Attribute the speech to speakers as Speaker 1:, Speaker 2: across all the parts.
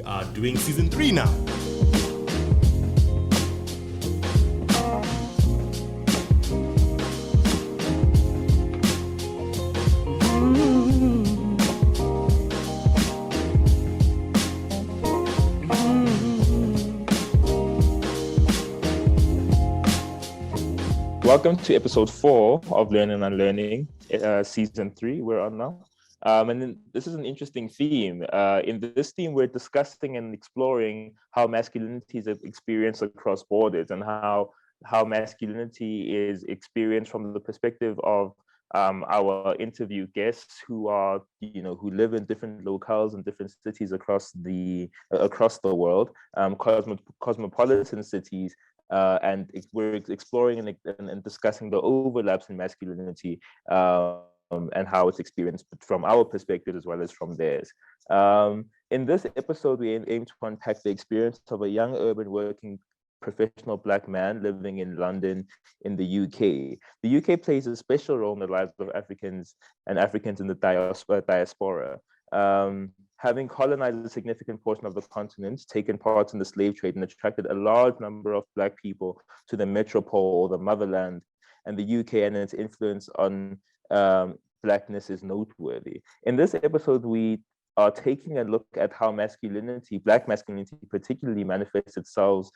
Speaker 1: are doing season 3 now.
Speaker 2: Welcome to episode 4 of Learning and Unlearning, season 3 we're on now. And then this is an interesting theme. In this theme, we're discussing and exploring how masculinity is experienced across borders and how masculinity is experienced from the perspective of our interview guests who are, who live in different locales and different cities across the world, cosmopolitan cities. And we're exploring and discussing the overlaps in masculinity and how it's experienced from our perspective as well as from theirs. In this episode, we aim to unpack the experience of a young urban working professional Black man living in London in the UK. The UK plays a special role in the lives of Africans in the diaspora. Having colonized a significant portion of the continent, taken part in the slave trade, and attracted a large number of Black people to the metropole or the motherland, and the UK and its influence on Blackness is noteworthy. In this episode, we are taking a look at how Black masculinity particularly manifests itself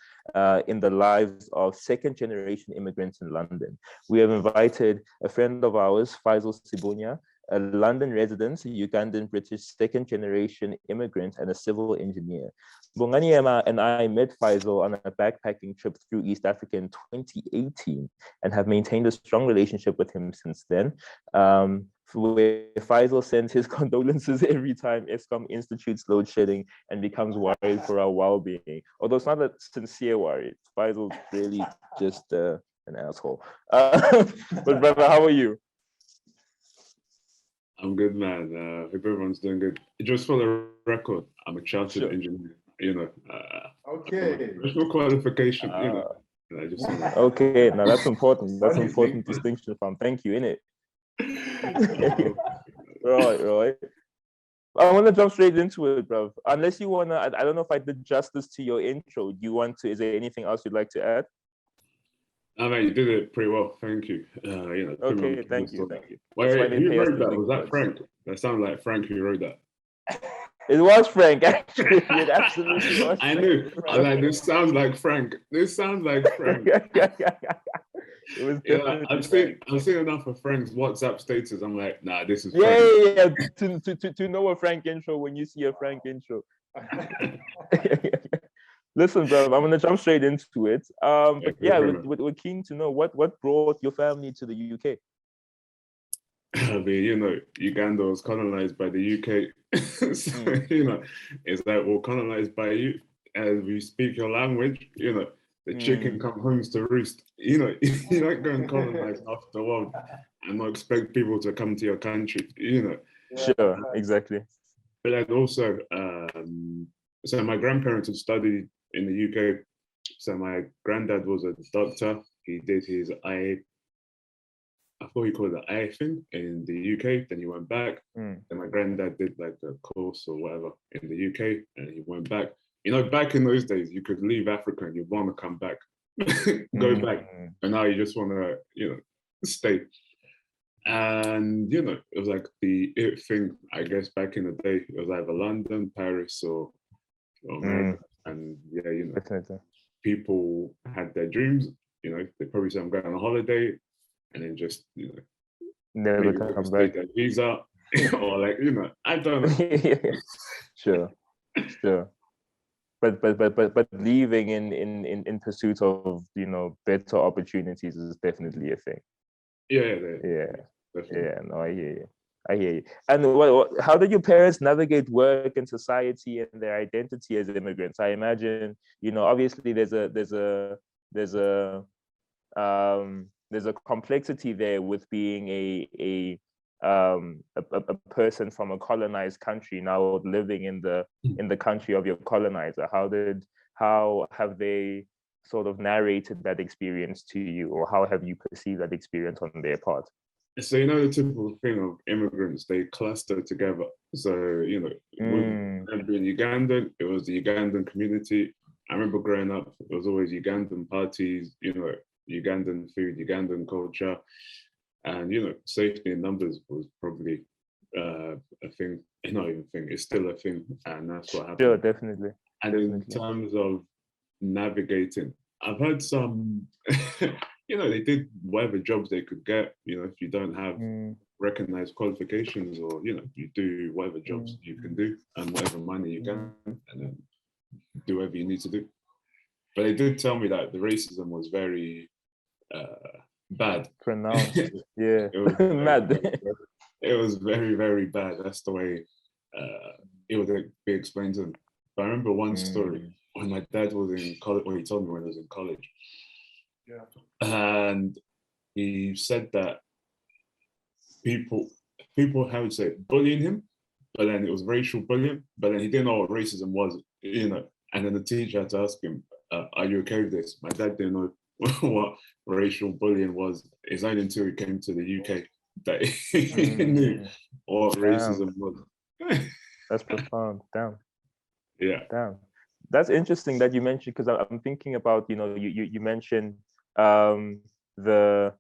Speaker 2: in the lives of second-generation immigrants in London. We have invited a friend of ours, Faisal Sebunya, a London resident, a Ugandan-British second-generation immigrant, and a civil engineer. Bongani and I met Faisal on a backpacking trip through East Africa in 2018 and have maintained a strong relationship with him since then. Where Faisal sends his condolences every time Eskom institutes load shedding and becomes worried for our well-being. Although it's not a sincere worry, Faisal's really just an asshole. But brother, how are you?
Speaker 3: I'm good, man. Hope everyone's doing good. Just for the record, I'm a chartered engineer.
Speaker 4: Okay.
Speaker 3: Professional qualification.
Speaker 2: Okay, now that's important. That's an important distinction from. Thank you, innit? Right. I want to jump straight into it, bro. Unless you wanna, I don't know if I did justice to your intro. Do you want to? Is there anything else you'd like to add?
Speaker 3: Mate, you did it pretty well. Thank you.
Speaker 2: Okay, thank you.
Speaker 3: Wait, who wrote that? Was that Frank? That sounded like Frank who wrote that.
Speaker 2: It was Frank, actually. It absolutely was.
Speaker 3: I knew. I like, this sounds like Frank. It was I've seen enough of Frank's WhatsApp status. I'm like, nah, this is
Speaker 2: Frank. To know a Frank intro when you see a Frank intro. Listen, bro, I'm gonna jump straight into it. But yeah, we're keen to know what brought your family to the UK.
Speaker 3: I mean, Uganda was colonized by the UK. So, it's like we're colonized by you as we speak your language, the chicken come home to roost. You don't go and colonize half the world and not expect people to come to your country,
Speaker 2: Sure, exactly.
Speaker 3: But then also, so my grandparents had studied in the UK. So my granddad was a doctor. He did his I thought he called it the eye thing in the UK. Then he went back. Then my granddad did like a course or whatever in the UK, and he went back. Back in those days, you could leave Africa and you'd want to come back, go back, and now you just want to, stay. And it was like the it thing, I guess, back in the day. It was either London, Paris, or America. And people had their dreams. They probably said, "I'm going on a holiday," and then just
Speaker 2: never come back.
Speaker 3: Their visa, or like I don't know.
Speaker 2: Sure. But leaving in pursuit of better opportunities is definitely a thing. Yeah. No, I hear you. And how did your parents navigate work and society and their identity as immigrants? I imagine obviously there's a complexity there with being a person from a colonized country now living in the country of your colonizer. How have they sort of narrated that experience to you, or how have you perceived that experience on their part?
Speaker 3: So you know the typical thing of immigrants, they cluster together. So you know, with being Ugandan, it was the Ugandan community. I remember growing up, it was always Ugandan parties, you know, Ugandan food, Ugandan culture, and you know, safety in numbers was probably a thing. Not even a thing; it's still a thing, and that's what happened.
Speaker 2: Sure, definitely.
Speaker 3: And in terms of navigating, I've heard some, you know, they did whatever jobs they could get. You know, if you don't have recognized qualifications, or you know, you do whatever jobs you can do and whatever money you can, and then do whatever you need to do. But they did tell me that the racism was very bad.
Speaker 2: Pronounced. Yeah.
Speaker 3: It was
Speaker 2: Mad.
Speaker 3: it was very, very bad. That's the way it would be explained to them. But I remember one story when my dad was in college, well, he told me when he was in college.
Speaker 4: Yeah.
Speaker 3: And he said that people, how would say, bullying him, but then it was racial bullying, but then he didn't know what racism was, you know. And then the teacher had to ask him, are you okay with this? My dad didn't know what racial bullying was. It's only until he came to the UK that he knew what racism was.
Speaker 2: That's profound. Damn.
Speaker 3: Yeah.
Speaker 2: Damn. That's interesting that you mentioned, because I'm thinking about, you know, you mentioned the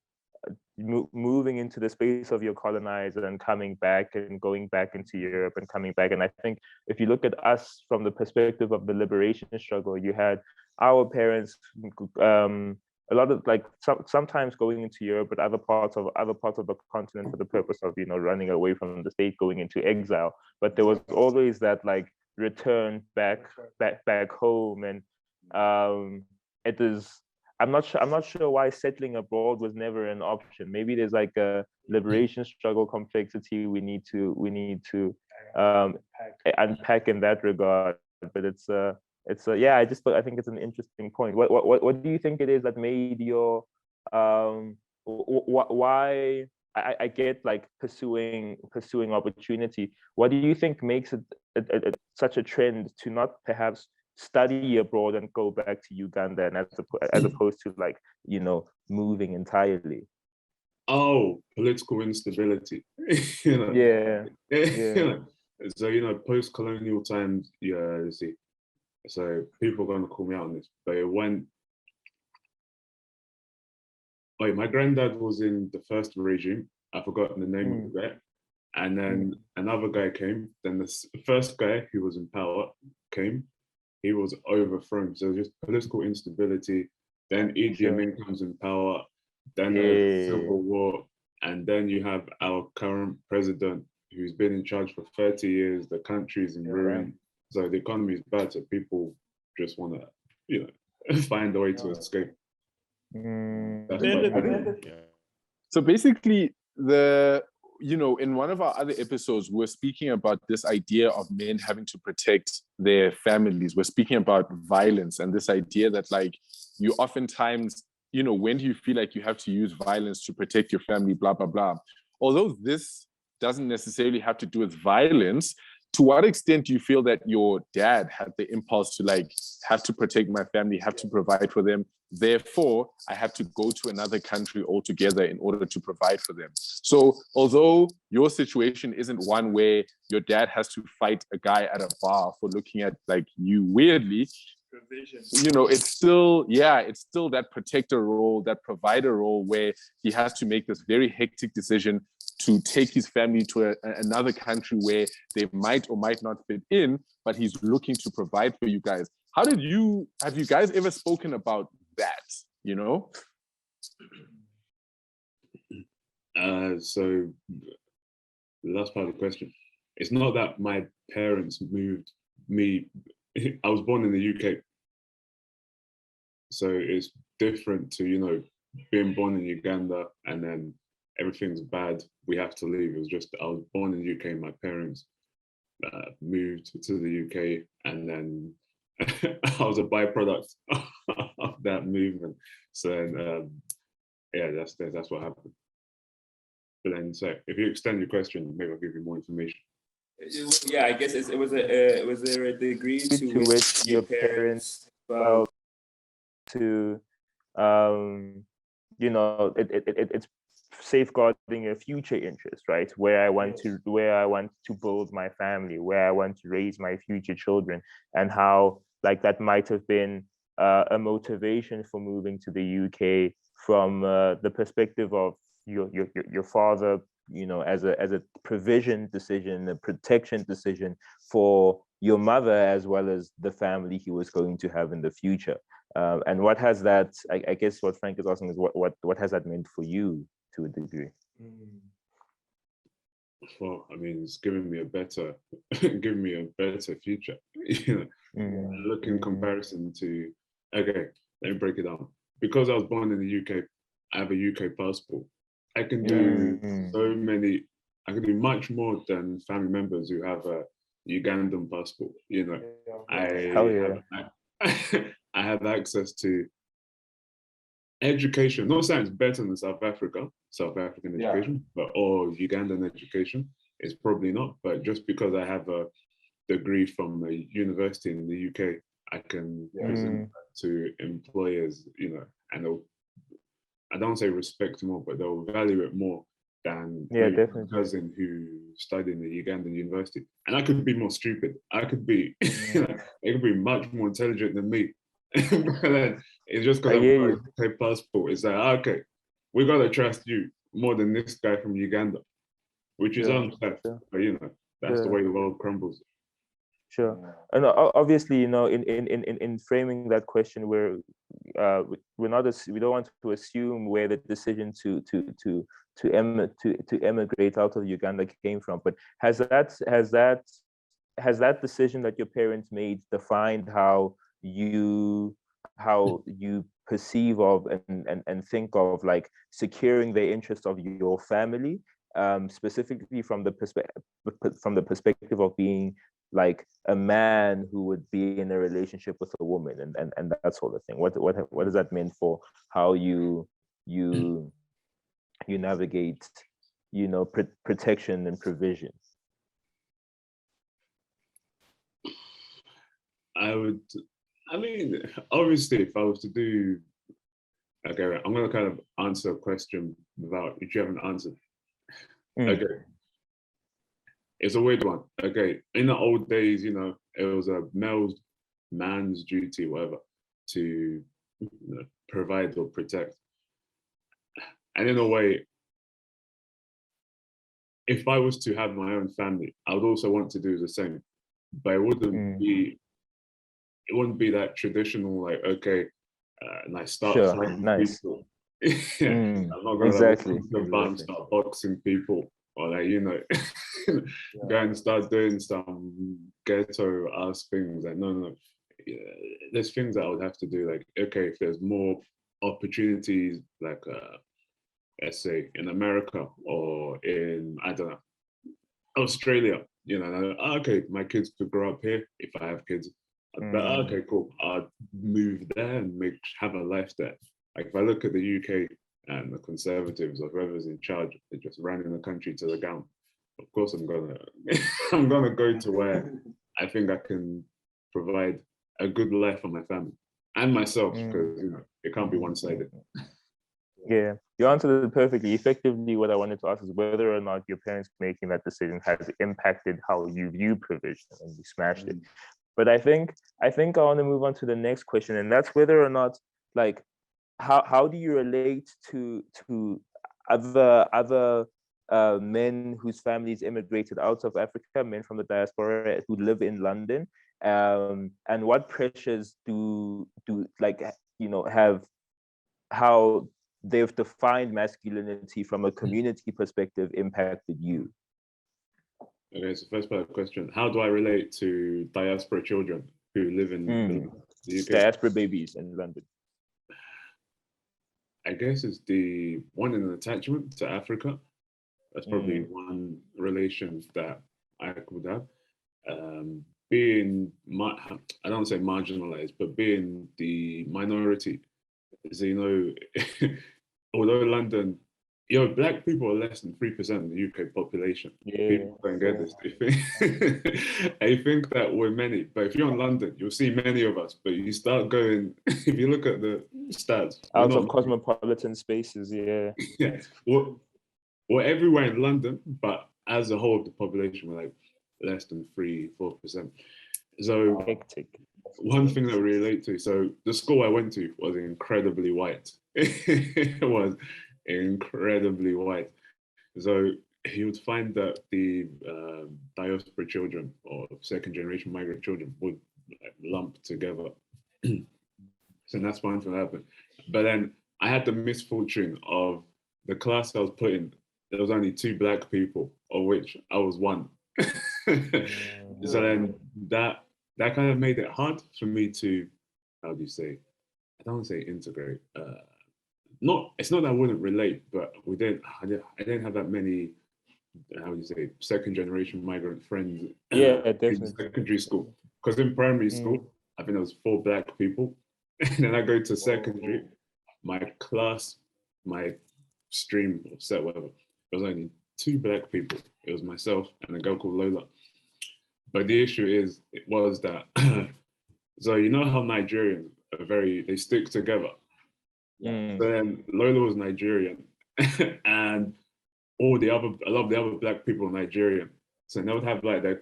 Speaker 2: moving into the space of your colonizer and coming back and going back into Europe and coming back. And I think if you look at us from the perspective of the liberation struggle, you had our parents, a lot of like sometimes going into Europe, but other parts of the continent for the purpose of, you know, running away from the state, going into exile. But there was always that like return back home, and it is. I'm not sure why settling abroad was never an option. Maybe there's like a liberation struggle complexity we need to unpack in that regard. But it's yeah. I think it's an interesting point. What do you think it is that made your why? I get like pursuing opportunity. What do you think makes it such a trend to not perhaps study abroad and go back to Uganda, and as opposed to like, you know, moving entirely?
Speaker 3: Oh, political instability. You know?
Speaker 2: Yeah.
Speaker 3: You know? So, you know, post-colonial times, yeah, you see. So people are going to call me out on this, but it went. Wait, my granddad was in the first regime. I've forgotten the name of the guy. And then another guy came. Then the first guy who was in power came. He was overthrown. So just political instability. Then Idi Amin comes in power. Then there's civil war. And then you have our current president who's been in charge for 30 years. The country's in ruin. So the economy is bad. So people just want to, you know, find a way to escape.
Speaker 1: So basically, you know, in one of our other episodes, we're speaking about this idea of men having to protect their families. We're speaking about violence and this idea that, like, you oftentimes, you know, when do you feel like you have to use violence to protect your family, blah, blah, blah. Although this doesn't necessarily have to do with violence, to what extent do you feel that your dad had the impulse to, like, have to protect my family, have to provide for them, therefore I have to go to another country altogether in order to provide for them? So although your situation isn't one where your dad has to fight a guy at a bar for looking at, like, you weirdly, you know, it's still that protector role, that provider role, where he has to make this very hectic decision to take his family to another country where they might or might not fit in, but he's looking to provide for you guys. Have you guys ever spoken about that, you know?
Speaker 3: So the last part of the question, it's not that my parents moved me. I was born in the UK. So it's different to, you know, being born in Uganda and then everything's bad, we have to leave. It was just, I was born in the UK, my parents moved to the UK, and then I was a byproduct of that movement. So yeah, that's what happened. But then, so if you extend your question, maybe I'll give you more information.
Speaker 5: Yeah, I guess was there a degree to which your parents felt
Speaker 2: to you know, it's safeguarding your future interests, right? Where I want to build my family, where I want to raise my future children, and how like that might have been a motivation for moving to the UK from the perspective of your father, you know, as a provision decision, a protection decision for your mother, as well as the family he was going to have in the future. And what has that, I guess what Frank is asking is what has that meant for you to a degree?
Speaker 3: Well, I mean, it's giving me a better future. You know, look in comparison to, okay, let me break it down. Because I was born in the UK, I have a UK passport. I can do I can do much more than family members who have a Ugandan passport. You know, I have access to education. Not saying it's better than South African education, or Ugandan education. It's probably not. But just because I have a degree from a university in the UK, I can present that to employers, you know, and I don't say respect more, but they'll value it more than my cousin who studied in the Ugandan university. And I could be more stupid. I could be, you know, they could be much more intelligent than me. But then it's just because I've got a passport. It's like, okay, we gotta trust you more than this guy from Uganda, which is unfair. But you know, that's the way the world crumbles.
Speaker 2: Sure, and obviously, you know, in framing that question, we don't want to assume where the decision to emigrate out of Uganda came from. But has that decision that your parents made defined how you perceive of and think of like securing the interest of your family, specifically from the perspective of being like a man who would be in a relationship with a woman and that sort of thing? What does that mean for how you navigate, you know, protection and provision?
Speaker 3: I mean, obviously, if I was to do, okay, I'm gonna kind of answer a question if you haven't answered. Okay. It's a weird one. Okay, in the old days, you know, it was a man's duty, whatever, to, you know, provide or protect. And in a way, if I was to have my own family, I would also want to do the same. But it wouldn't be that traditional, like, okay, and I start fighting people. I'm not gonna start boxing people, or like, you know, go and start doing some ghetto ass things. Like, no. There's things that I would have to do. Like, okay, if there's more opportunities, like let's say in America or in, I don't know, Australia, you know, okay, my kids could grow up here if I have kids. But okay, cool. I'll move there and have a life there. Like, if I look at the UK and the Conservatives or whoever's in charge, they're just running the country to the ground. Of course, I'm gonna go to where I think I can provide a good life for my family and myself, because you know, it can't be one-sided.
Speaker 2: Yeah, you answered it perfectly. Effectively, what I wanted to ask is whether or not your parents making that decision has impacted how you view provision, and you smashed it. But I think I want to move on to the next question, and that's whether or not, like, how do you relate to other men whose families immigrated out of Africa, men from the diaspora who live in London, and what pressures do like, you know, have how they've defined masculinity from a community perspective impacted you?
Speaker 3: Okay, so first part of the question, how do I relate to diaspora children who live in the UK?
Speaker 2: Diaspora babies in London.
Speaker 3: I guess it's the one in an attachment to Africa. That's probably one relation that I could have. Being, I don't say marginalized, but being the minority. So, you know, although London, you know, Black people are less than 3% of the UK population. People don't get this. I think that we're many, but if you're in London, you'll see many of us. But you start going, if you look at the stats,
Speaker 2: out of cosmopolitan spaces,
Speaker 3: well, well, everywhere in London, but as a whole, the population were like less than 3-4%. So
Speaker 2: Hectic.
Speaker 3: one thing that we relate to, so the school I went to was incredibly white. It was incredibly white. So you would find that the diaspora children or second generation migrant children would lump together. So that's one thing that happened. But then I had the misfortune of the class I was put in, there was only 2 black people, of which I was one. So then that kind of made it hard for me to, how do you say, I don't want to say integrate. It's not that I wouldn't relate, but I didn't have that many, how do you say, second generation migrant friends.
Speaker 2: Yeah,
Speaker 3: in
Speaker 2: definitely.
Speaker 3: secondary school. Because in primary school, I think there was 4 black people. And then I go to secondary, my class, my stream or set, whatever, there was only 2 black people. It was myself and a girl called Lola. But the issue was that, so you know how Nigerians are they stick together. So then Lola was Nigerian and a lot of the other black people are Nigerian. So they would have like they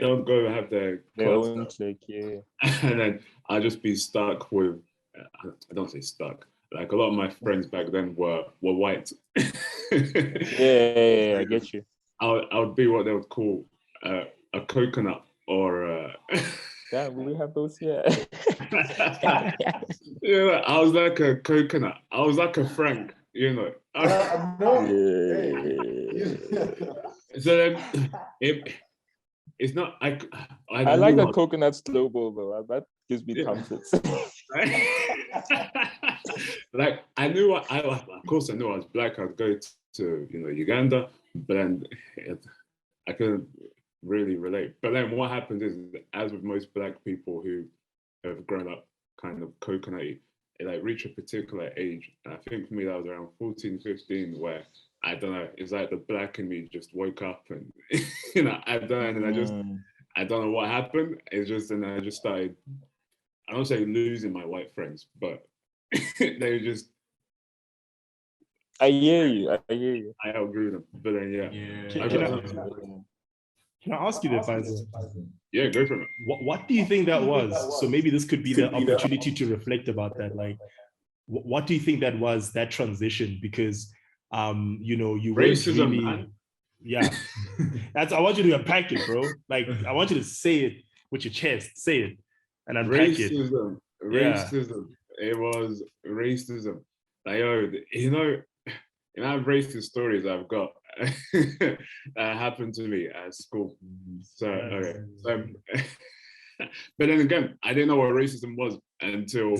Speaker 3: would go and have their
Speaker 2: own clique, yeah.
Speaker 3: And then I'd just be stuck with, I don't say stuck, like a lot of my friends back then were white.
Speaker 2: Yeah, I get you.
Speaker 3: I would be what they would call a coconut or
Speaker 2: Yeah, we have those, yeah.
Speaker 3: Yeah, I was like a coconut. I was like a Frank, you know. So then it's not. I
Speaker 2: like a coconut snowball though. That gives me comfort.
Speaker 3: Like of course I knew I was black. I'd go to Uganda, but then I couldn't really relate. But then what happens is, as with most black people who have grown up kind of coconutty, they like reach a particular age. And I think for me that was around 14, 15, where I don't know, it's like the black in me just woke up and I don't know, and I don't know what happened. It's just, and I just started, I don't say losing my white friends, but they were just,
Speaker 2: I hear you.
Speaker 3: I outgrew them. But then
Speaker 4: Can I ask you that, Faisal?
Speaker 3: Yeah, go for it.
Speaker 4: What do you think that was? So maybe this could be the opportunity to reflect about that. Like, what do you think that was, that transition? Because, you
Speaker 3: racism,
Speaker 4: really,
Speaker 3: man.
Speaker 4: Yeah, I want you to unpack it, bro. Like, I want you to say it with your chest, say it, and unpack
Speaker 3: racism. It was racism. Like, racist stories I've got that happened to me at school. So, okay. But then again, I didn't know what racism was until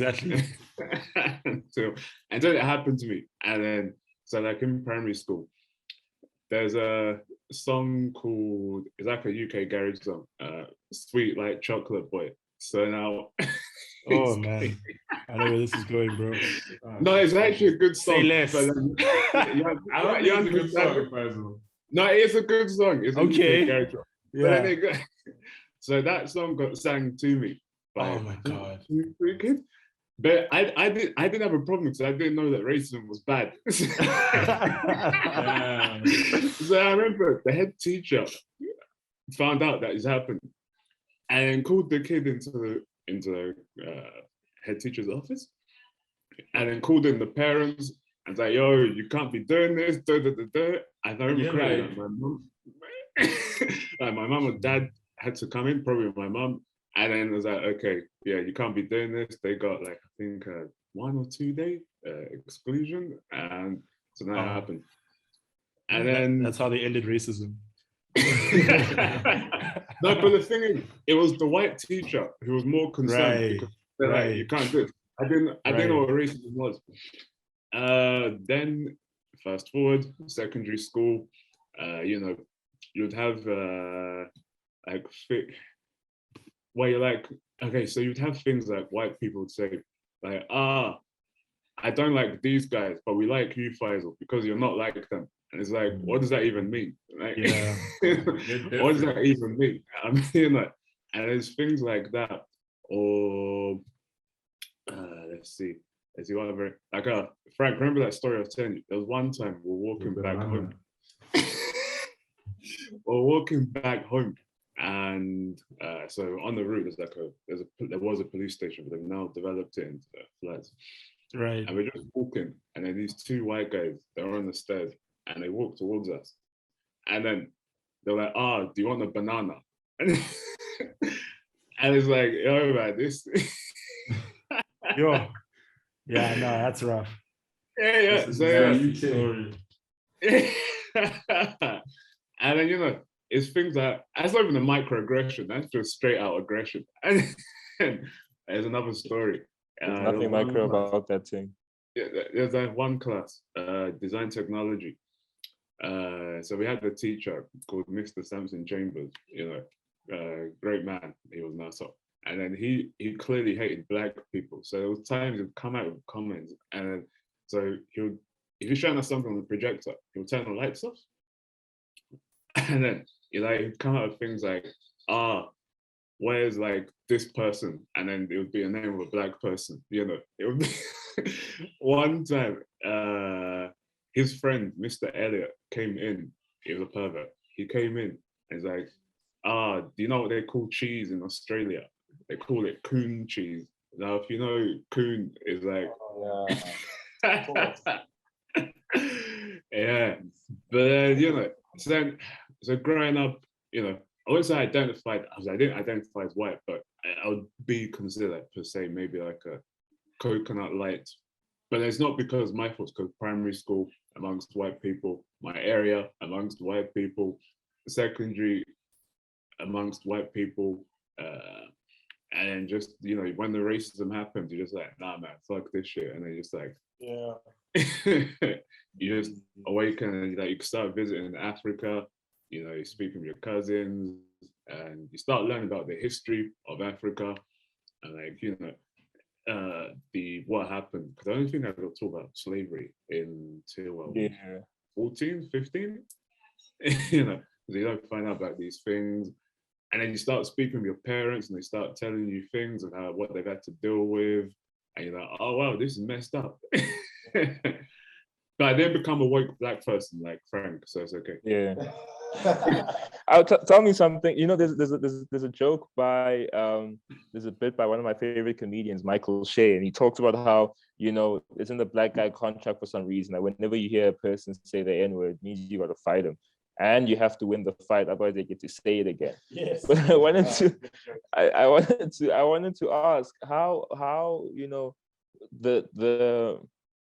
Speaker 3: until it happened to me. And then, so like in primary school, there's a song called, it's like a UK garage song, Sweet Like Chocolate Boy. So now,
Speaker 4: oh man, I know where this is going, bro.
Speaker 3: No, it's actually a good song.
Speaker 4: Say less.
Speaker 3: But,
Speaker 5: I don't think it's a good song.
Speaker 3: No, it's a good song. It's a
Speaker 4: okay.
Speaker 3: UK garage song.
Speaker 4: Yeah.
Speaker 3: So that song got sang to me by
Speaker 4: oh my god,
Speaker 3: 3 kids. But I didn't have a problem because I didn't know that racism was bad. So I remember the head teacher found out that it's happened and called the kid into the head teacher's office, and then called in the parents and was like, "Yo, you can't be doing this." And I remember crying. Like, my mom, like my mom and dad had to come in, probably my mom, and then it was like, "Okay, yeah, you can't be doing this." They got like, I think 1 or 2 day exclusion, and so that happened. And then
Speaker 4: that's how they ended racism.
Speaker 3: No, but the thing is, it was the white teacher who was more concerned because they're like, you can't do it. I didn't know what racism was. Then fast forward, secondary school, you'd have like where you're like, okay, so you'd have things like white people would say, like, I don't like these guys, but we like you, Faisal, because you're not like them. And it's like, what does that even mean? Like, what does that even mean? I mean, like, and there's things like that. Or let's see whatever. Like, Frank, remember that story I was telling you? There was one time we were walking back home. we're walking back home, and so on the route there was a police station, but they've now developed it into flats.
Speaker 4: Right.
Speaker 3: And we're just walking, and then these two white guys, they're on the stairs, and they walk towards us, and then they're like, "Do you want a banana?" And it's like, "Yo, man, this."
Speaker 4: Yo. Yeah, no, that's rough.
Speaker 3: Yeah.
Speaker 4: This is
Speaker 3: So
Speaker 4: story.
Speaker 3: and then it's things that's not even a microaggression. That's just straight out aggression. And there's another story.
Speaker 2: There's nothing micro about that thing.
Speaker 3: Yeah, there's that one class, design technology. So we had a teacher called Mr. Samson Chambers. Great man. He was now so. And then he clearly hated black people. So there was times he'd come out with comments, and then, so if he's showing us something on the projector, he'll turn the lights off. And then he'd come out with things like, where's like this person? And then it would be a name of a black person, It would be one time, his friend, Mr. Elliot, came in. He was a pervert. He came in and he's like, do you know what they call cheese in Australia? They call it coon cheese. Now, if you know, coon is like, yeah. But so growing up, I wouldn't say I didn't identify as white, but I would be considered per se maybe like a coconut light. But it's not because my fault, because primary school amongst white people, my area amongst white people, secondary amongst white people, and then just when the racism happens, you're just like, nah man, fuck this shit, and then you're just like, you just awaken, and you start visiting Africa, you speak with your cousins, and you start learning about the history of Africa, and what happened, because I don't think I could talk about slavery until 14, 15, because you don't find out about these things. And then you start speaking with your parents, and they start telling you things of what they've had to deal with, and you're like, oh wow, this is messed up. But I didn't become a woke black person like Frank, so it's okay.
Speaker 2: Yeah. Tell me something. There's a joke by there's a bit by one of my favorite comedians, Michael Shea, and he talks about how it's in the black guy contract for some reason that whenever you hear a person say the N-word, it means you got to fight him. And you have to win the fight, otherwise they get to say it again. Yes. But I wanted to ask how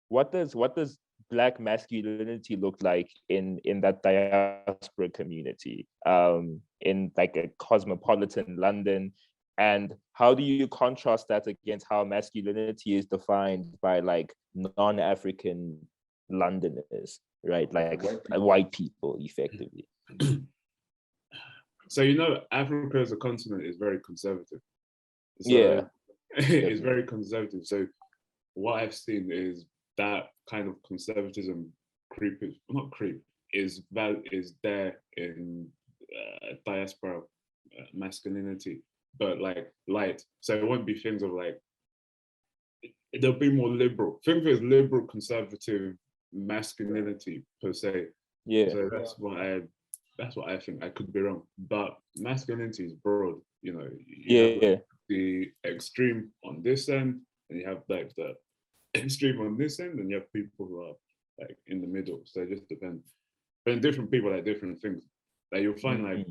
Speaker 2: what does Black masculinity look like in that diaspora community, in like a cosmopolitan London, and how do you contrast that against how masculinity is defined by like non-African Londoners? Right, like white people, effectively.
Speaker 3: So Africa as a continent is very conservative.
Speaker 2: So,
Speaker 3: it's very conservative. So what I've seen is that kind of conservatism is there in diaspora masculinity, but like light. So it won't be things of like, they'll be more liberal. Think of it as liberal conservative masculinity per se.
Speaker 2: Yeah.
Speaker 3: So that's what I think. I could be wrong, but masculinity is broad. You have the extreme on this end, and you have like the extreme on this end, and you have people who are like in the middle. So it just depends. But different people like different things. Like you'll find like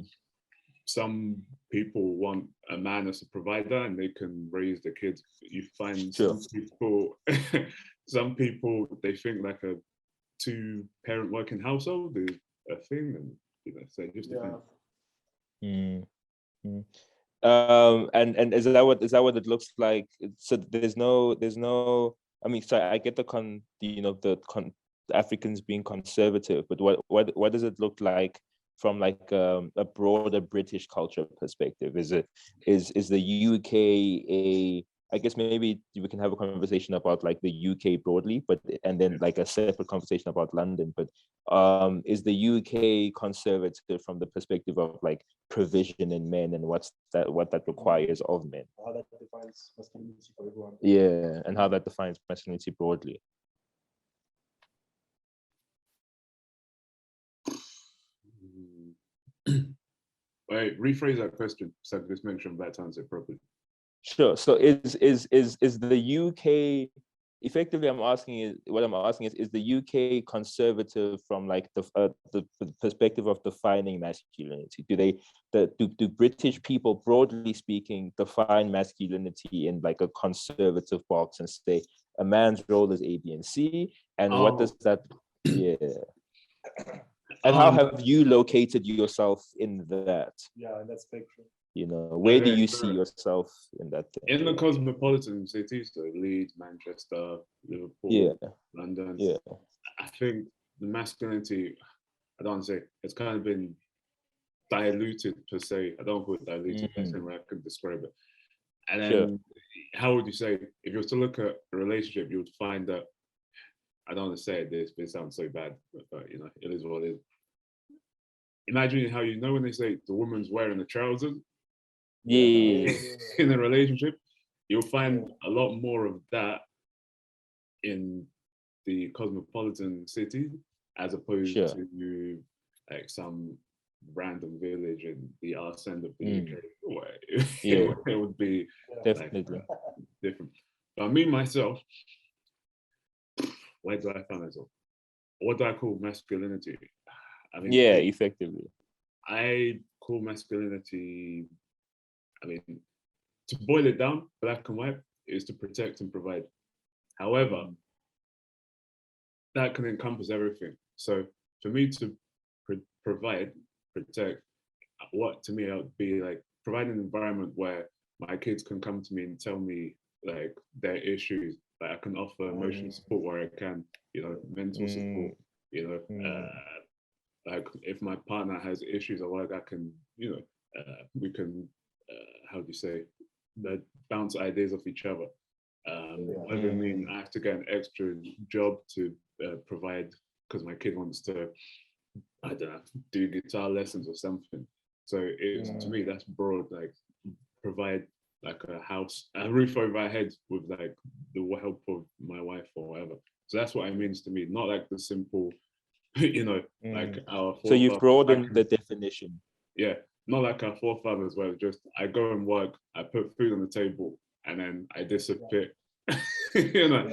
Speaker 3: some people want a man as a provider, and they can raise the kids. You find some people they think like a 2-parent working household is a thing, and so it just depends.
Speaker 2: And is that what it looks like? So there's no. I mean, sorry, I get the Africans being conservative, but what does it look like from like a broader British culture perspective? Is the UK I guess maybe we can have a conversation about like the UK broadly, and then like a separate conversation about London. But is the UK conservative from the perspective of like provision in men and what that requires of men?
Speaker 6: How that defines masculinity for everyone.
Speaker 2: Yeah, and how that defines masculinity broadly.
Speaker 3: Wait, rephrase that question so I can just make sure I'm about to answer it properly.
Speaker 2: Sure. So is the UK effectively? What I'm asking is the UK conservative from like the perspective of defining masculinity? Do British people, broadly speaking, define masculinity in like a conservative box and say a man's role is A, B, and C? And what does that? Yeah. And how have you located yourself in that?
Speaker 6: Yeah, in that spectrum.
Speaker 2: You know, where do you see yourself in that thing?
Speaker 3: In the cosmopolitan cities, so Leeds, Manchester, Liverpool, London.
Speaker 2: Yeah.
Speaker 3: I think the masculinity, I don't want to say, it's kind of been diluted per se. I don't call it diluted, that's the way I could describe it. And then, how would you say, if you were to look at a relationship, you would find that, I don't want to say this, but it sounds so bad, but you know, it is what it is. Imagine how, you know, when they say the woman's wearing the trousers, in a relationship, you'll find a lot more of that in the cosmopolitan city as opposed to like some random village in the arse end of the UK, where it would be
Speaker 2: definitely
Speaker 3: like, different. But me myself, where do I find myself? What do I call masculinity? I mean,
Speaker 2: effectively,
Speaker 3: I call masculinity, I mean, to boil it down, black and white, is to protect and provide. However, that can encompass everything. So for me to provide, protect, what to me it would be like provide an environment where my kids can come to me and tell me like their issues. Like I can offer emotional support where I can, you know, mental support, you know, like if my partner has issues at work, I can, you know, we can, how do you say, bounce ideas off each other. Whether I mean I have to get an extra job to provide because my kid wants to, I don't know, do guitar lessons or something. So it's to me that's broad, like provide like a house, a roof over our heads with like the help of my wife or whatever. So that's what it means to me, not like the simple, you know, like our.
Speaker 2: So you've broadened the definition.
Speaker 3: Yeah, not like our forefathers where just I go and work, I put food on the table, and then I disappear. You know,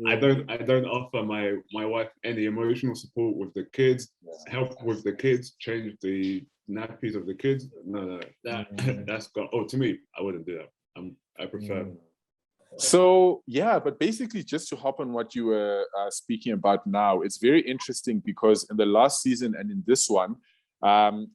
Speaker 3: I don't offer my wife any emotional support with the kids, help with the kids, change the nappies of the kids. No, that's got. Oh, to me, I wouldn't do that. I prefer.
Speaker 1: So yeah, but basically just to hop on what you were speaking about now, it's very interesting because in the last season and in this one,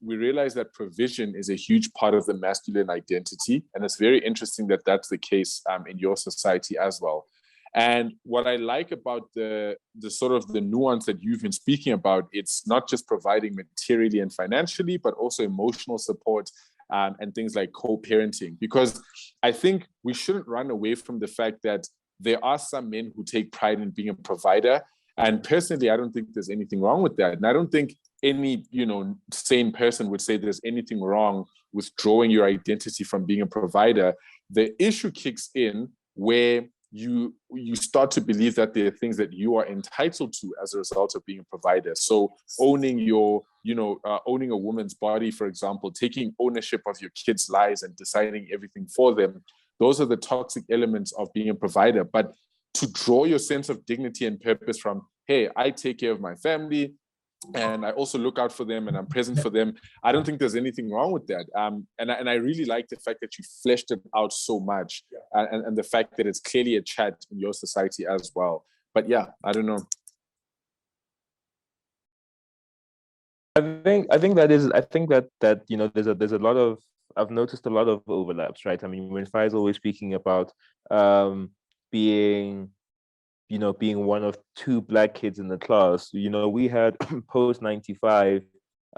Speaker 1: we realized that provision is a huge part of the masculine identity. And it's very interesting that that's the case in your society as well. And what I like about the sort of the nuance that you've been speaking about, it's not just providing materially and financially, but also emotional support and things like co-parenting. Because I think we shouldn't run away from the fact that there are some men who take pride in being a provider. And personally, I don't think there's anything wrong with that. And I don't think any, you know, sane person would say there's anything wrong with drawing your identity from being a provider. The issue kicks in where you start to believe that there are things that you are entitled to as a result of being a provider. So owning your, you know, owning a woman's body, for example, taking ownership of your kids' lives and deciding everything for them. Those are the toxic elements of being a provider. But to draw your sense of dignity and purpose from, hey, I take care of my family, and I also look out for them and I'm present for them. I don't think there's anything wrong with that. And I really like the fact that you fleshed it out so much and the fact that it's clearly a chat in your society as well. But yeah, I don't know.
Speaker 2: I think that you know there's a lot of, I've noticed a lot of overlaps, right? I mean, when Faisal was speaking about being one of two Black kids in the class, you know, we had post 95,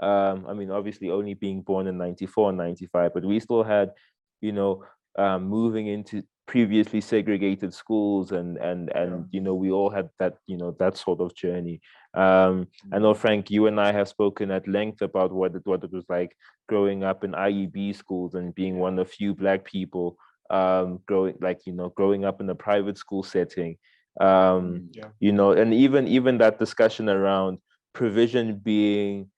Speaker 2: I mean, obviously only being born in 94 and 95, but we still had, you know, moving into previously segregated schools and you know, we all had that, you know, that sort of journey. I know, Frank, you and I have spoken at length about what it was like growing up in IEB schools and being one of few Black people growing up in a private school setting. You know, and even that discussion around provision being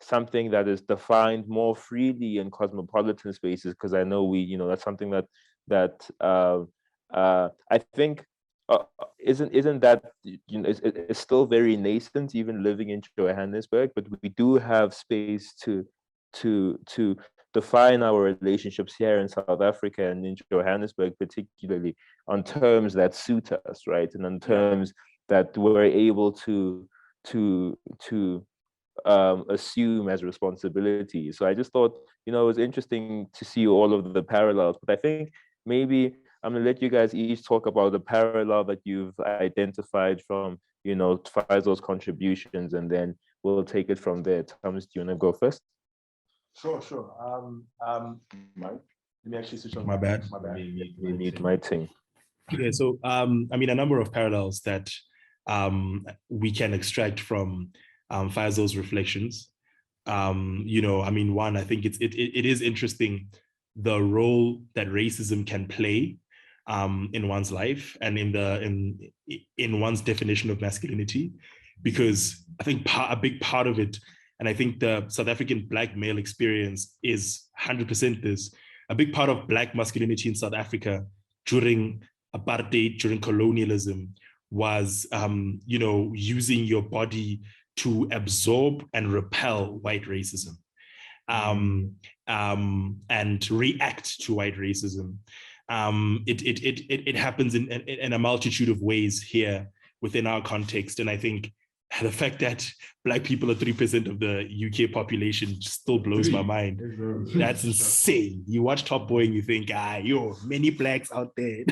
Speaker 2: something that is defined more freely in cosmopolitan spaces, because I know that's something that I think isn't that, it's still very nascent even living in Johannesburg, but we do have space to define our relationships here in South Africa and in Johannesburg, particularly on terms that suit us, right? And on terms that we're able to assume as responsibility. So I just thought, it was interesting to see all of the parallels. But I think maybe I'm gonna let you guys each talk about the parallel that you've identified from, Faisal's contributions, and then we'll take it from there. Thomas, do you wanna go first?
Speaker 4: Sure. Let me actually switch off. My bad.
Speaker 2: Mute my thing.
Speaker 4: Okay, so a number of parallels that we can extract from Faisal's reflections. One, I think it is interesting the role that racism can play in one's life and in one's definition of masculinity, because I think a big part of it, and I think the South African Black male experience is 100% this. A big part of Black masculinity in South Africa during apartheid, during colonialism, was using your body to absorb and repel white racism, and react to white racism. It happens in a multitude of ways here within our context, and I think the fact that Black people are 3% of the UK population still blows my mind. That's insane. You watch Top Boy and you think, many Blacks out there.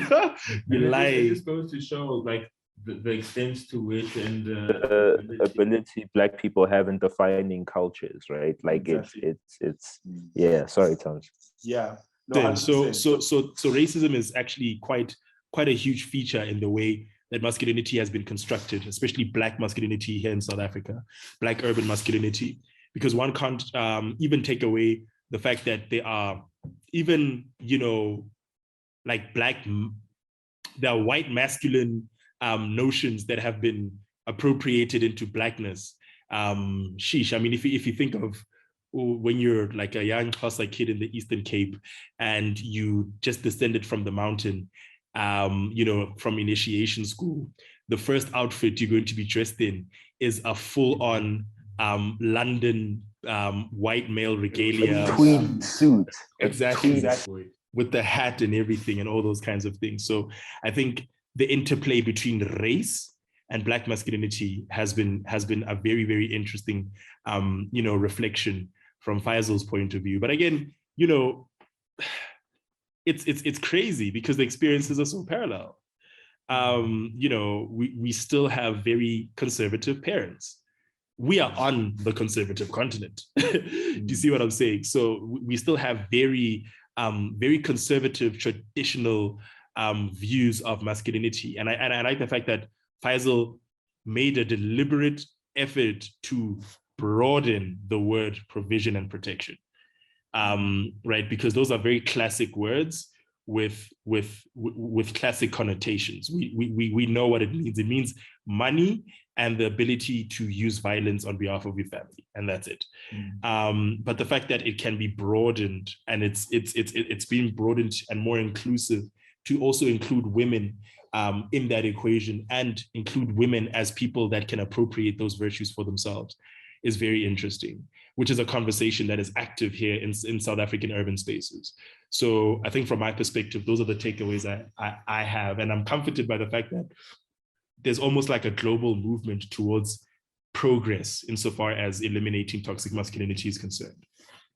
Speaker 4: You lie.
Speaker 2: It just goes to show, like, the extent to which and the ability Black people have in defining cultures, right? Like, exactly. it's yeah. Sorry, Thomas.
Speaker 4: Yeah. No, so racism is actually quite a huge feature in the way that masculinity has been constructed, especially Black masculinity here in South Africa, Black urban masculinity, because one can't even take away the fact that there are even, like there are white masculine notions that have been appropriated into Blackness. If you think of when you're like a young Xhosa kid in the Eastern Cape and you just descended from the mountain, from initiation school, the first outfit you're going to be dressed in is a full-on London white male regalia.
Speaker 2: Tweed suit.
Speaker 4: Exactly. With the hat and everything and all those kinds of things. So I think the interplay between race and Black masculinity has been a very, very interesting, reflection from Faisal's point of view. But again, it's crazy because the experiences are so parallel. We still have very conservative parents. We are on the conservative continent. Do you see what I'm saying? So we still have very, very conservative, traditional views of masculinity. And I like the fact that Faisal made a deliberate effort to broaden the word provision and protection. Right, because those are very classic words with classic connotations. We know what it means. It means money and the ability to use violence on behalf of your family, and that's it. But the fact that it can be broadened, and it's being broadened and more inclusive to also include women in that equation, and include women as people that can appropriate those virtues for themselves, is very interesting, which is a conversation that is active here in South African urban spaces. So I think from my perspective, those are the takeaways I have. And I'm comforted by the fact that there's almost like a global movement towards progress insofar as eliminating toxic masculinity is concerned.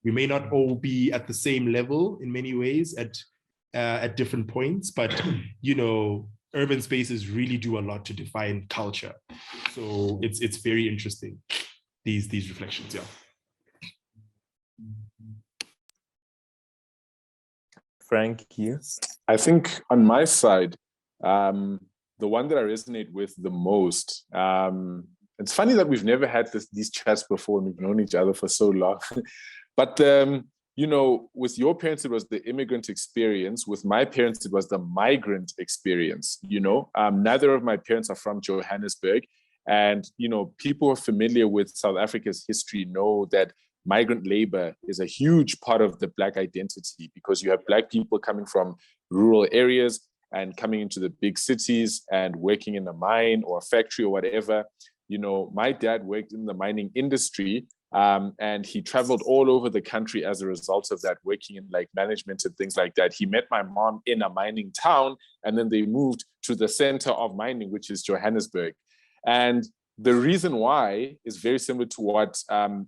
Speaker 4: We may not all be at the same level in many ways at different points, but urban spaces really do a lot to define culture. So it's very interesting, these reflections, yeah.
Speaker 2: Frank, you?
Speaker 1: I think on my side, the one that I resonate with the most, it's funny that we've never had these chats before and we've known each other for so long. But, with your parents, it was the immigrant experience. With my parents, it was the migrant experience, Neither of my parents are from Johannesburg. And, you know, people who are familiar with South Africa's history know that migrant labor is a huge part of the Black identity, because you have Black people coming from rural areas and coming into the big cities and working in a mine or a factory or whatever. You know, my dad worked in the mining industry, and he traveled all over the country as a result of that, working in like management and things like that. He met my mom in a mining town, and then they moved to the center of mining, which is Johannesburg. And the reason why is very similar to what,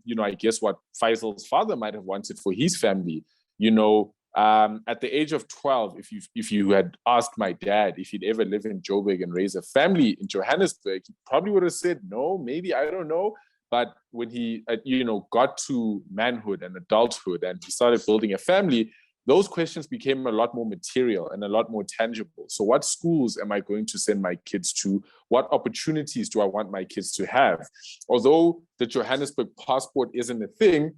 Speaker 1: you know, I guess what Faisal's father might have wanted for his family. You know, at the age of 12, if you had asked my dad if he'd ever live in Joburg and raise a family in Johannesburg, he probably would have said no, maybe, I don't know. But when he, you know, got to manhood and adulthood and he started building a family, those questions became a lot more material and a lot more tangible. So what schools am I going to send my kids to? What opportunities do I want my kids to have? Although the Johannesburg passport isn't a thing,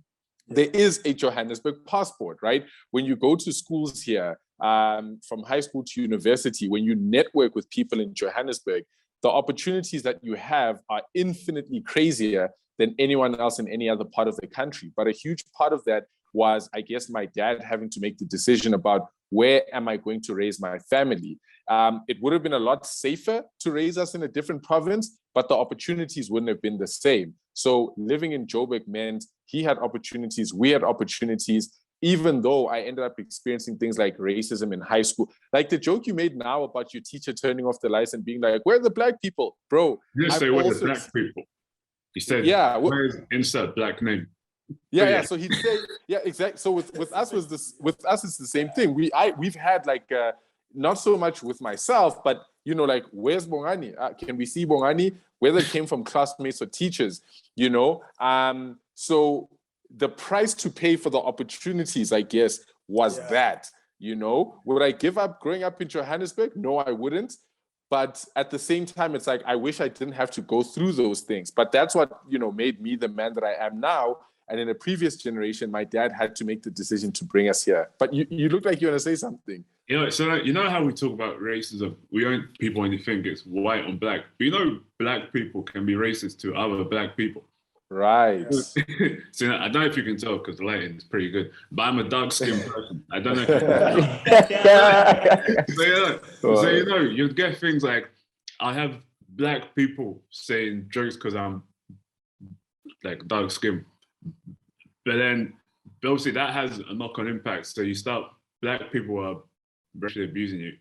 Speaker 1: there is a Johannesburg passport, right? When you go to schools here, from high school to university, when you network with people in Johannesburg, the opportunities that you have are infinitely crazier than anyone else in any other part of the country. But a huge part of that was, I guess, my dad having to make the decision about where am I going to raise my family. It would have been a lot safer to raise us in a different province, but the opportunities wouldn't have been the same. So living in Joburg meant he had opportunities, we had opportunities, even though I ended up experiencing things like racism in high school. Like the joke you made now about your teacher turning off the lights and being like, where are the Black people? Bro,
Speaker 3: You didn't say where the Black people. He said,
Speaker 1: yeah,
Speaker 3: where's insert Black name?
Speaker 1: Yeah. So he'd say, yeah, exactly. So with us it's the same thing. We've had like not so much with myself, but you know, like, where's Bongani? Can we see Bongani? Whether it came from classmates or teachers, you know. So the price to pay for the opportunities, I guess, was that. You know, would I give up growing up in Johannesburg? No, I wouldn't. But at the same time, it's like I wish I didn't have to go through those things. But that's what, you know, made me the man that I am now. And in a previous generation, my dad had to make the decision to bring us here. But you look like you want to say something.
Speaker 3: You know, so you know how we talk about racism? We don't people only think it's white on black. But you know, Black people can be racist to other Black people.
Speaker 1: Right.
Speaker 3: So you know, I don't know if you can tell because the lighting is pretty good, but I'm a dark-skinned person. I don't know if you can tell. So you know, you'd get things like, I have Black people saying jokes because I'm like dark-skinned. But then obviously that has a knock-on impact. So you start, Black people are racially abusing you.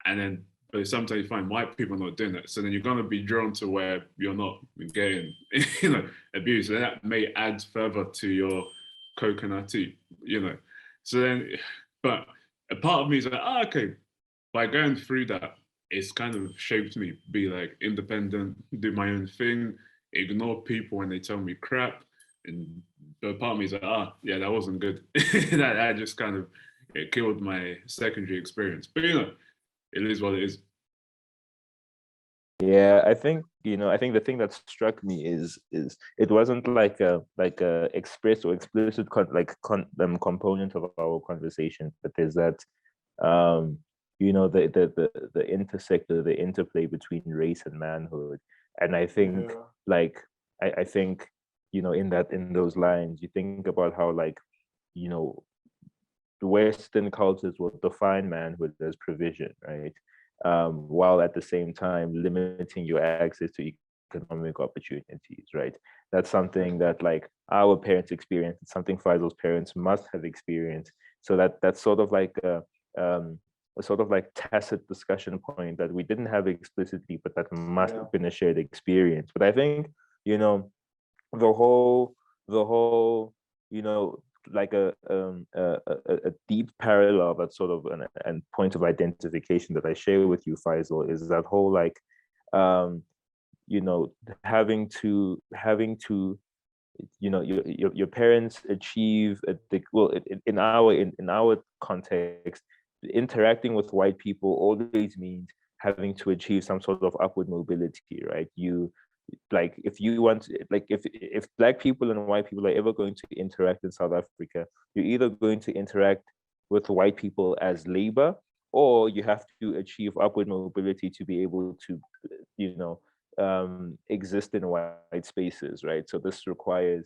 Speaker 3: And then but sometimes you find white people not doing that. So then you're gonna be drawn to where you're not getting, you know, abused. And that may add further to your coconut tea, you know. So then, but a part of me is like, oh, okay, by going through that, it's kind of shaped me, be like independent, do my own thing, ignore people when they tell me crap. And but part of me is like, yeah, that wasn't good. that just kind of, it killed my secondary experience. But you know, it is what it is.
Speaker 2: Yeah, I think the thing that struck me is it wasn't like a express or explicit component of our conversation, but there's that you know, the intersect, the interplay between race and manhood. And I think I think, you know, in those lines, you think about how, like, you know, the Western cultures will define manhood as provision, right? While at the same time limiting your access to economic opportunities, right? That's something that, like, our parents experienced. It's something Faisal's parents must have experienced. So that's sort of like a sort of like tacit discussion point that we didn't have explicitly, but that must have been a shared experience. But I think, you know, the whole, you know, like a deep parallel, that sort of and point of identification that I share with you, Faisal, is that whole, like, you know, having to, you know, your parents achieve in our context, interacting with white people always means having to achieve some sort of upward mobility, right? You, like, if you want, like, if Black people and white people are ever going to interact in South Africa, you're either going to interact with white people as labor, or you have to achieve upward mobility to be able to, you know, exist in white spaces, right? So this requires,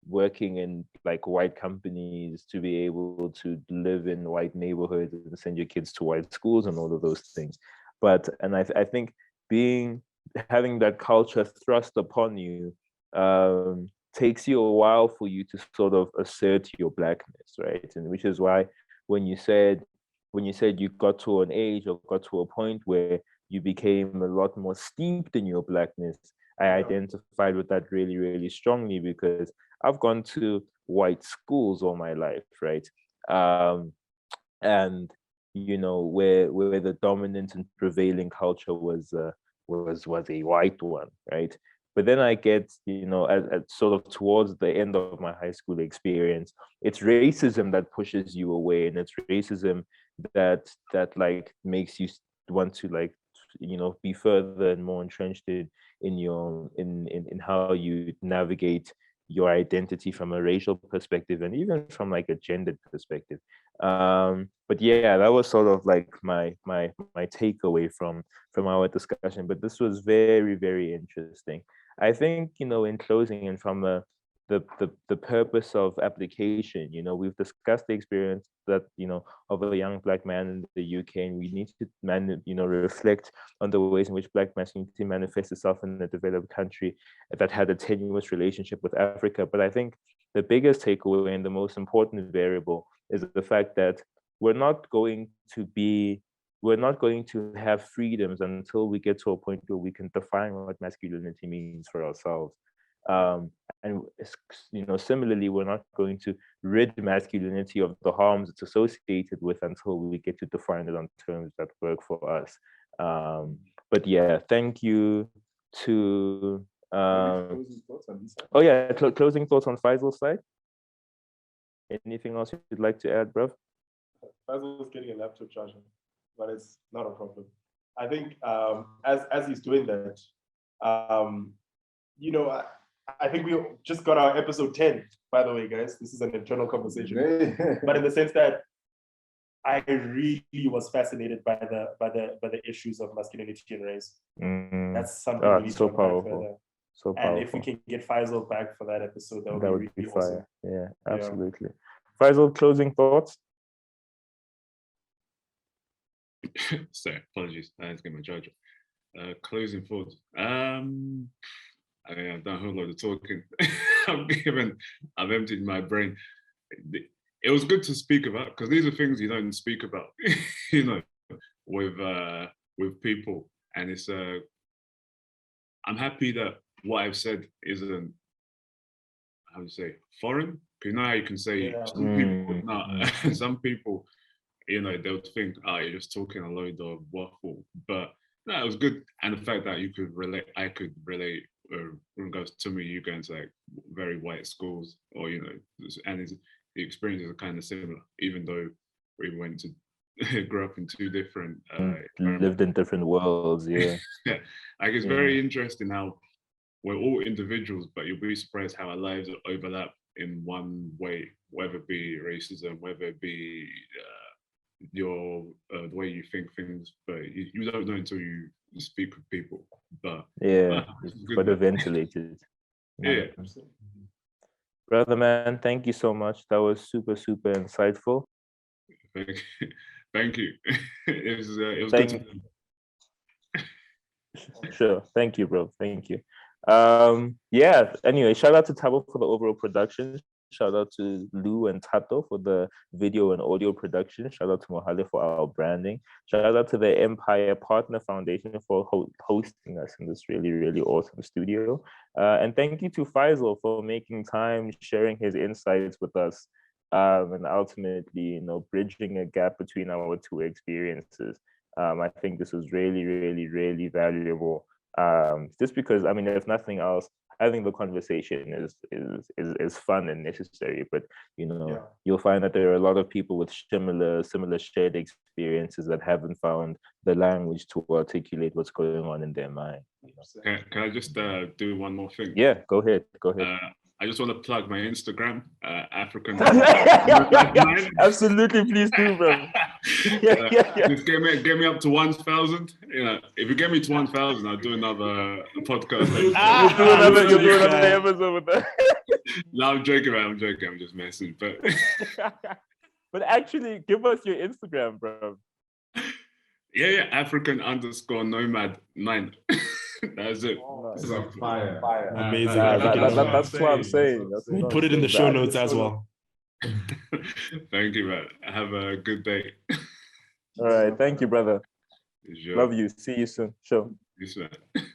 Speaker 2: working in like white companies to be able to live in white neighborhoods and send your kids to white schools and all of those things. And I think having that culture thrust upon you takes you a while for you to sort of assert your blackness, right? And which is why when you said you got to an age or got to a point where you became a lot more steeped in your blackness, I identified with that really, really strongly, because I've gone to white schools all my life, right? And where the dominant and prevailing culture was a white one, right? But then I get, at sort of towards the end of my high school experience, it's racism that pushes you away, and it's racism that like makes you want to like, be further and more entrenched in how you navigate your identity from a racial perspective and even from like a gendered perspective. But yeah, that was sort of like my takeaway from our discussion. But this was very, very interesting. I think, in closing and from the purpose of application, we've discussed the experience that, of a young Black man in the UK, and we need to, reflect on the ways in which Black masculinity manifests itself in a developed country that had a tenuous relationship with Africa. But I think the biggest takeaway and the most important variable is the fact that we're not going to have freedoms until we get to a point where we can define what masculinity means for ourselves. And similarly, we're not going to rid masculinity of the harms it's associated with until we get to define it on terms that work for us. But yeah, thank you to closing thoughts on Faisal's side. Anything else you'd like to add, bruv?
Speaker 6: Faisal's getting a laptop charger, but it's not a problem. I think as he's doing that, I think we just got our episode 10, by the way, guys. This is an internal conversation. But in the sense that I really was fascinated by the issues of masculinity and race. That's something we need
Speaker 2: so
Speaker 6: to
Speaker 2: powerful. So powerful.
Speaker 6: And if we can get Faisal back for that episode, that would be really awesome.
Speaker 2: Yeah, absolutely. Yeah. Faisal, closing thoughts?
Speaker 3: Sorry, apologies. I had to get my charger. Closing thoughts. I've done a whole lot of talking. I've emptied my brain. It was good to speak about, because these are things you don't speak about, with people. And it's I'm happy that what I've said isn't, how do you say, foreign? Because now you can say some people, some people, they'll think, you're just talking a load of waffle. But no, it was good. And the fact that I could relate in regards to me, you going to like very white schools, or and the experiences are kind of similar, even though we went to grow up in two different
Speaker 2: lived in different worlds. Yeah.
Speaker 3: Like it's very interesting how we're all individuals, but you'll be surprised how our lives overlap in one way, whether it be racism, whether it be your the way you think things, but you don't know until you speak with people. But
Speaker 2: but ventilated.
Speaker 3: Yeah.
Speaker 2: Brother man, thank you so much. That was super, super insightful.
Speaker 3: Thank you. It was good to
Speaker 2: Sure. Thank you, bro. Thank you. Anyway, shout out to Tabo for the overall production. Shout out to Lou and Tato for the video and audio production. Shout out to Mohale for our branding. Shout out to the Empire Partner Foundation for hosting us in this really, really awesome studio. And thank you to Faisal for making time, sharing his insights with us, and ultimately, bridging a gap between our two experiences. I think this was really, really, really valuable. Just because, if nothing else, having the conversation is fun and necessary. But you'll find that there are a lot of people with similar shared experiences that haven't found the language to articulate what's going on in their mind.
Speaker 3: Can I just do one more thing?
Speaker 2: Yeah, go ahead.
Speaker 3: I just want to plug my Instagram, African.
Speaker 2: Absolutely, please do, bro.
Speaker 3: Just get me up to 1,000. You know, if you get me to 1,000, I'll do another podcast.
Speaker 2: You'll do another episode with that.
Speaker 3: No, I'm joking, man. I'm joking. I'm just messing.
Speaker 2: But actually, give us your Instagram, bro.
Speaker 3: Yeah, African_nomad9. That's it.
Speaker 7: This is a fire.
Speaker 4: Amazing.
Speaker 2: That's what I'm saying.
Speaker 4: We'll put it in the show notes as well.
Speaker 3: Thank you, man. Have a good day.
Speaker 2: All right. Thank you, brother.
Speaker 3: Sure.
Speaker 2: Love you. See you soon. Sure.
Speaker 3: Peace, man.